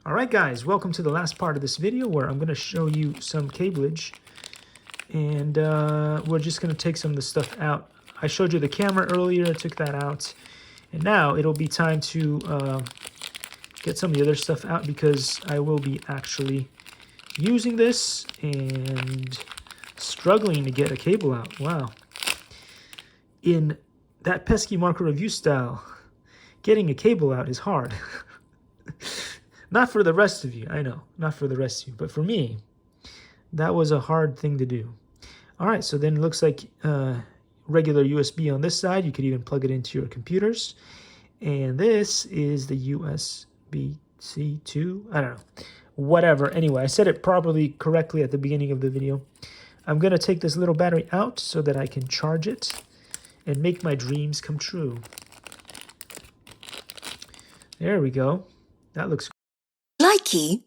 Alright guys, welcome to the last part of this video where I'm going to show you some cableage. And we're just going to take some of the stuff out. I showed you the camera earlier, I took that out. And now it'll be time to get some of the other stuff out because I will be actually using this and struggling to get a cable out. Wow. In that pesky marker review style, getting a cable out is hard. Not for the rest of you, I know, not for the rest of you, but for me, that was a hard thing to do. All right, so then it looks like regular USB on this side. You could even plug it into your computers. And this is the USB-C 2, I don't know, whatever. Anyway, I said it correctly at the beginning of the video. I'm gonna take this little battery out so that I can charge it and make my dreams come true. There we go. That looks Likey